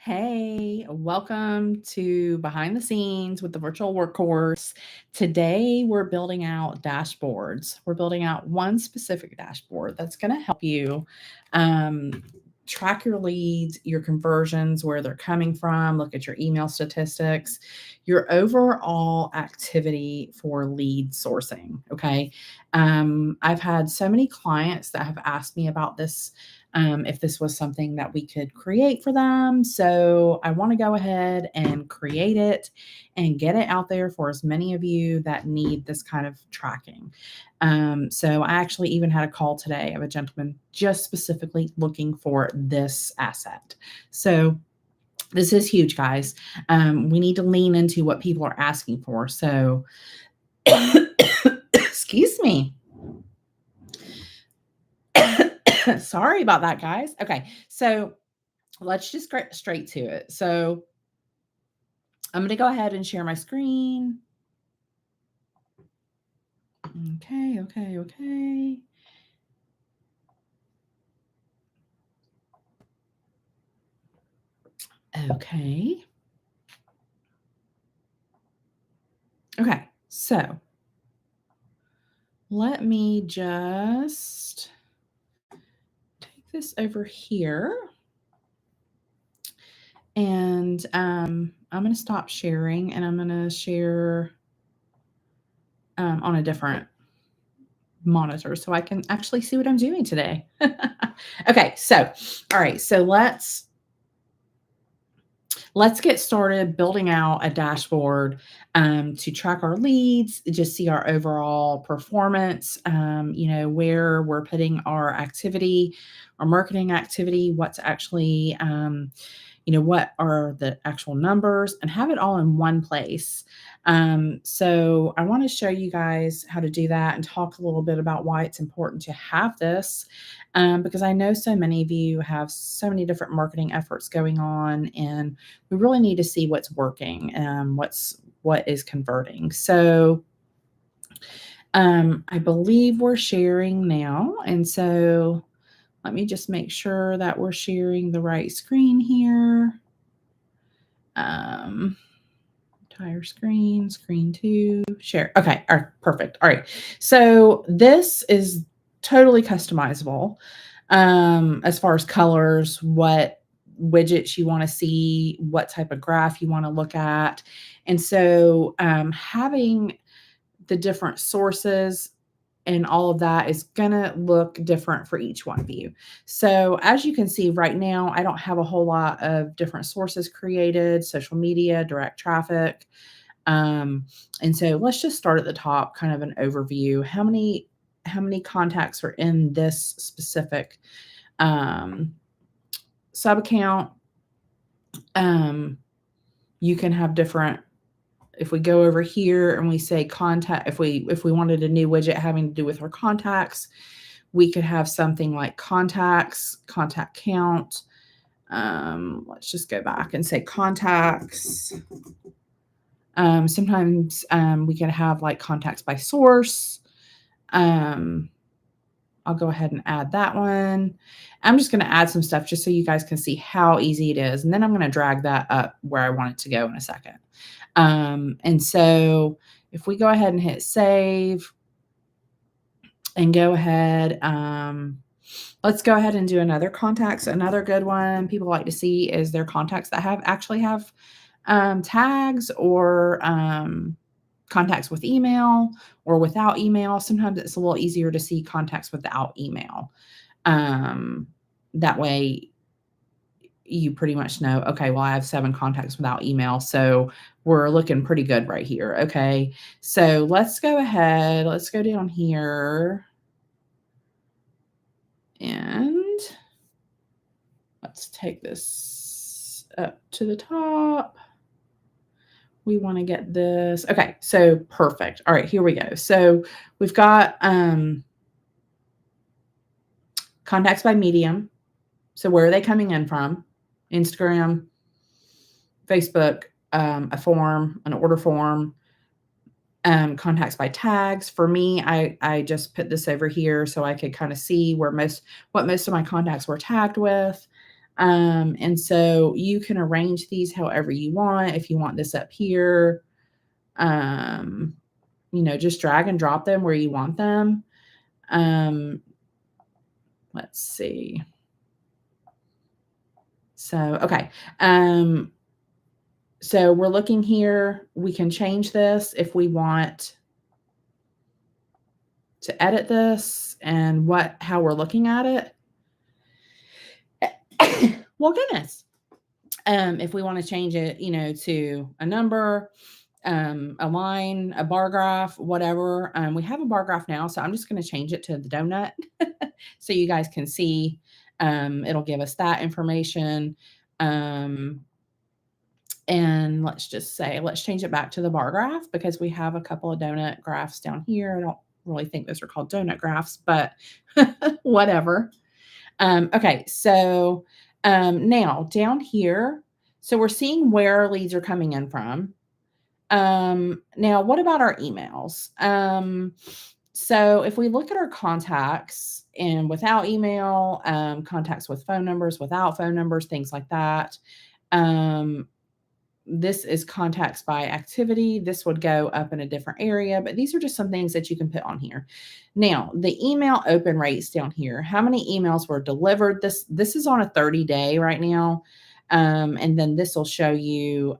Hey, welcome to Behind the Scenes with the Virtual Workhorse. Today, we're building out dashboards. We're building out one specific dashboard that's going to help you um, track your leads, your conversions, where they're coming from, look at your email statistics, your overall activity for lead sourcing. Okay. I've had so many clients that have asked me about this if this was something that we could create for them. So I want to go ahead and create it and get it out there for as many of you that need this kind of tracking. So I actually even had a call today of a gentleman just specifically looking for this asset. So this is huge, guys. We need to lean into what people are asking for. So, excuse me. Sorry about that, guys. Okay, so let's just get straight to it. So I'm going to go ahead and share my screen. Okay. Okay, so let me just take this over here. And I'm going to stop sharing and I'm going to share on a different monitor so I can actually see what I'm doing today. Okay, so all right, so let's get started building out a dashboard to track our leads, just see our overall performance, where we're putting our activity, our marketing activity, what's actually, what are the actual numbers, and have it all in one place. So I want to show you guys how to do that and talk a little bit about why it's important to have this. Because I know so many of you have so many different marketing efforts going on, and we really need to see what's working, what is converting. So I believe we're sharing now, and so let me just make sure that we're sharing the right screen here. Entire screen 2, share. Okay, all right, perfect. All right, so this is totally customizable as far as colors, what widgets you want to see, what type of graph you want to look at. And so having the different sources and all of that is going to look different for each one of you. So as you can see right now, I don't have a whole lot of different sources created, social media, direct traffic. And so let's just start at the top, kind of an overview. How many contacts are in this specific sub account? You can have different. If we go over here and we say contact, if we wanted a new widget having to do with our contacts, we could have something like contacts, contact count. Let's just go back and say contacts. Sometimes we can have like contacts by source. I'll go ahead and add that one. I'm just going to add some stuff just so you guys can see how easy it is. And then I'm going to drag that up where I want it to go in a second. And so if we go ahead and hit save and go ahead, let's go ahead and do another contacts. Another good one people like to see is their contacts that actually have tags or contacts with email or without email. Sometimes it's a little easier to see contacts without email. That way you pretty much know, okay, well, I have 7 contacts without email. So we're looking pretty good right here. Okay. So let's go ahead. Let's go down here and let's take this up to the top. We want to get this. Okay. So perfect. All right, here we go. So we've got contacts by medium. So where are they coming in from? Instagram, Facebook, a form, an order form, contacts by tags. For me, I just put this over here so I could kind of see what most of my contacts were tagged with. And so you can arrange these however you want. If you want this up here, just drag and drop them where you want them. Let's see. So, okay. So we're looking here. We can change this if we want to edit this and how we're looking at it. Well, goodness. If we want to change it, to a number, a line, a bar graph, whatever. We have a bar graph now, so I'm just going to change it to the donut so you guys can see. It'll give us that information. And let's change it back to the bar graph because we have a couple of donut graphs down here. I don't really think those are called donut graphs, but whatever. Okay, so now down here, so we're seeing where our leads are coming in from. Now, what about our emails? So if we look at our contacts and without email, contacts with phone numbers, without phone numbers, things like that. This is contacts by activity. This would go up in a different area, but these are just some things that you can put on here. Now, the email open rates down here, how many emails were delivered? This is on a 30-day right now. And then this will show you,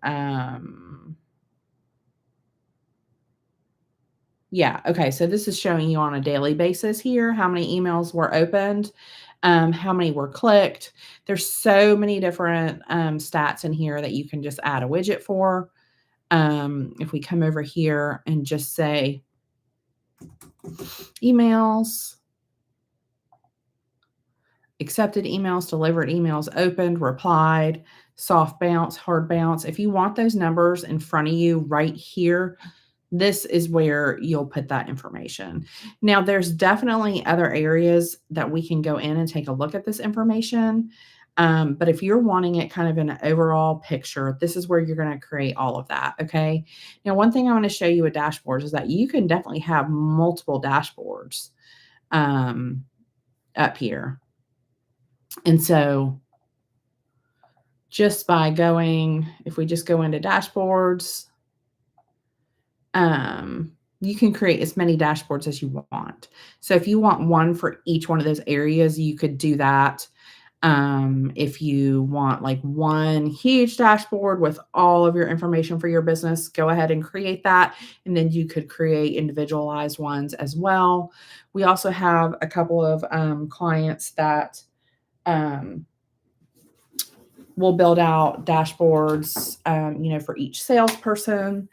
yeah, okay, so this is showing you on a daily basis here, how many emails were opened, how many were clicked. There's so many different stats in here that you can just add a widget for. If we come over here and just say emails, accepted emails, delivered emails, opened, replied, soft bounce, hard bounce. If you want those numbers in front of you right here, this is where you'll put that information. Now, there's definitely other areas that we can go in and take a look at this information. But if you're wanting it kind of in an overall picture, this is where you're going to create all of that. Okay. Now, one thing I want to show you with dashboards is that you can definitely have multiple dashboards up here. And so just by if we just go into dashboards, you can create as many dashboards as you want. So if you want one for each one of those areas, you could do that. If you want like one huge dashboard with all of your information for your business, go ahead and create that. And then you could create individualized ones as well. We also have a couple of clients that will build out dashboards, for each salesperson.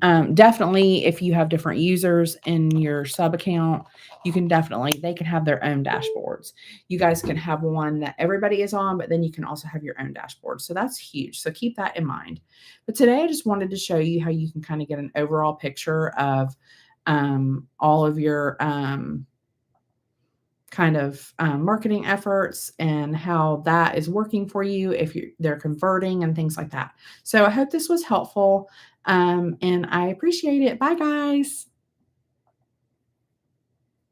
Definitely, if you have different users in your sub account, they can have their own dashboards. You guys can have one that everybody is on, but then you can also have your own dashboard. So that's huge. So keep that in mind. But today I just wanted to show you how you can kind of get an overall picture of all of your marketing efforts and how that is working for you if they're converting and things like that. So I hope this was helpful. And I appreciate it. Bye, guys.